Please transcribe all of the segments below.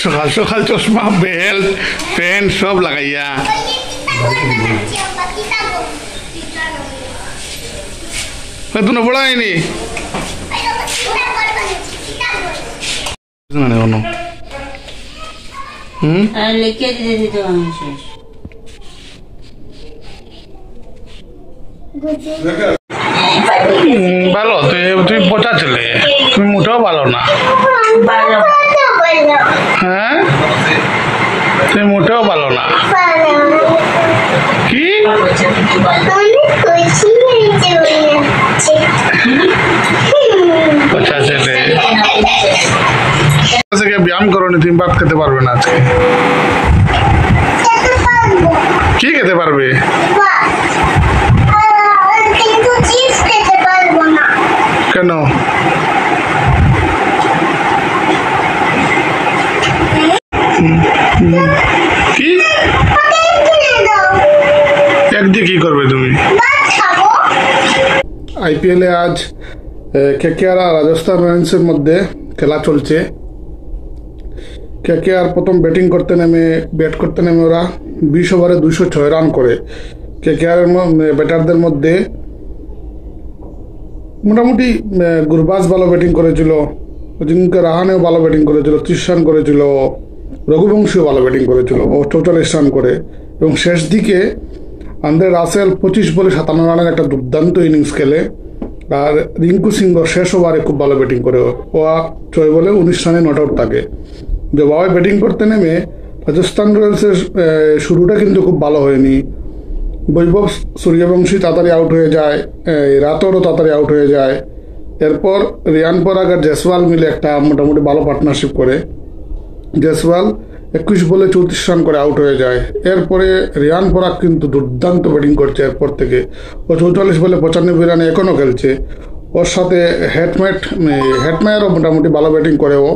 সকাল সকাল চশমা বেল্ট প্যান্ট সব লাগাইয়া তুমি পড়ায়নি লিখে দিতে ভালো তুই পচা ছেলে তুমি মোটেও ভালো না হ্যাঁ তুমি মোটেও ভালো না কি পচা ছেলে আজকে ব্যায়াম করোনি তুমি ভাত খেতে পারবে না আজকে কি খেতে পারবে কেন কি একদিকে কি করবে তুমি আইপিএল এ আজ কেকেআর আর রাজস্থান রয়্যালসের মধ্যে খেলা চলছে কেকেআর প্রথম ব্যাট করতে নেমে ওরা 20 ওভারে 206 রান করে কেকেআর ব্যাটারদের মধ্যে মোটামুটি গুরবাজ ভালো ব্যাটিং করেছিল, অজিঙ্ক্য রাহানেও ভালো ব্যাটিং করেছিল, 30 রান করেছিল, রঘুবংশীও ভালো ব্যাটিং করেছিল ও 44 রান করে, এবং শেষ দিকে আন্দ্রে রাসেল 25 বলে 57 রানের একটা দুর্দান্ত ইনিংস খেলে, আর রিঙ্কু সিংহ শেষ ওভারে খুব ভালো ব্যাটিং করে, ও 6 বলে 19 রানে নট আউট থাকে। যেভাবে ব্যাটিং করতে নেমে রাজস্থান রয়্যালসের শুরুটা কিন্তু খুব ভালো হয়নি। বৈভব সূর্যবংশী তাড়াতাড়ি আউট হয়ে যায়, রাতোরও তাড়াতাড়ি আউট হয়ে যায়। এরপর রিয়ান পরাগ আর জয়সওয়াল মিলে একটা মোটামুটি ভালো পার্টনারশিপ করে। জয়সওয়াল 21 বলে 34 রান করে আউট হয়ে যায়। এরপরে রিয়ান পরাগ কিন্তু দুর্দান্ত ব্যাটিং করছে এরপর থেকে, ও 44 বলে 95 রানে এখনও খেলছে। ওর সাথে হেটমায়ারও মোটামুটি ভালো ব্যাটিং করে, ও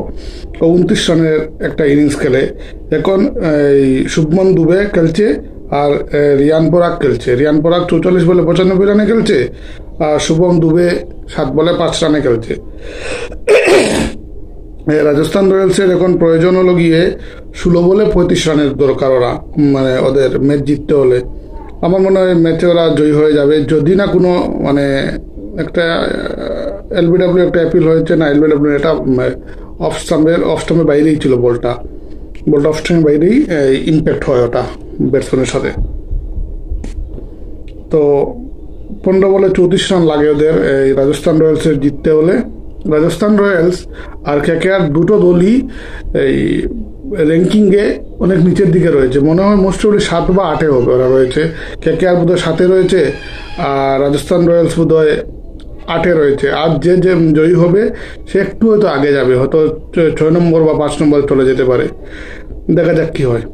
29 রানের একটা ইনিংস খেলে। এখন শুভমন দুবে খেলছে আর রিয়ান পরাগ খেলছে। রিয়ান পরাগ 44 বলে 95 রানে খেলছে, আর শুভম দুবে 7 বলে 5 রানে খেলছে। রাজস্থান রয়্যালসের এখন প্রয়োজন হলো গিয়ে 16 বলে 35 রানের দরকার, ওরা মানে ওদের ম্যাচ জিততে হলে। আমার মনে হয় ম্যাচে ওরা জয়ী হয়ে যাবে, যদি না কোনো মানে একটা এলবিডব্লিউ একটা অ্যাপিল হয়েছে না, এলবিডব্লিউ এটা অফ স্টাম্পের বাইরেই ছিল, বলটা অফ স্টাম্পের বাইরেই ইম্প্যাক্ট হয় ওটা ব্যাটসম্যানের সাথে। তো 15 বলে 34 রান লাগে ওদের এই রাজস্থান রয়্যালসের জিততে হলে। রাজস্থান রয়্যালস আর কেকেআর দুটো দলই এই র্যাঙ্কিংয়ে অনেক নিচের দিকে রয়েছে, মনে হয় মোস্ট প্রবাবলি 7 বা 8 হবে ওরা রয়েছে। কেকেআর বোধহয় 7 রয়েছে আর রাজস্থান রয়্যালস বোধহয় 8 রয়েছে। আর যে জয়ী হবে সে একটু হয়তো আগে যাবে, হয়তো 6 নম্বর বা 5 নম্বরে চলে যেতে পারে, দেখা যাক কি হয়।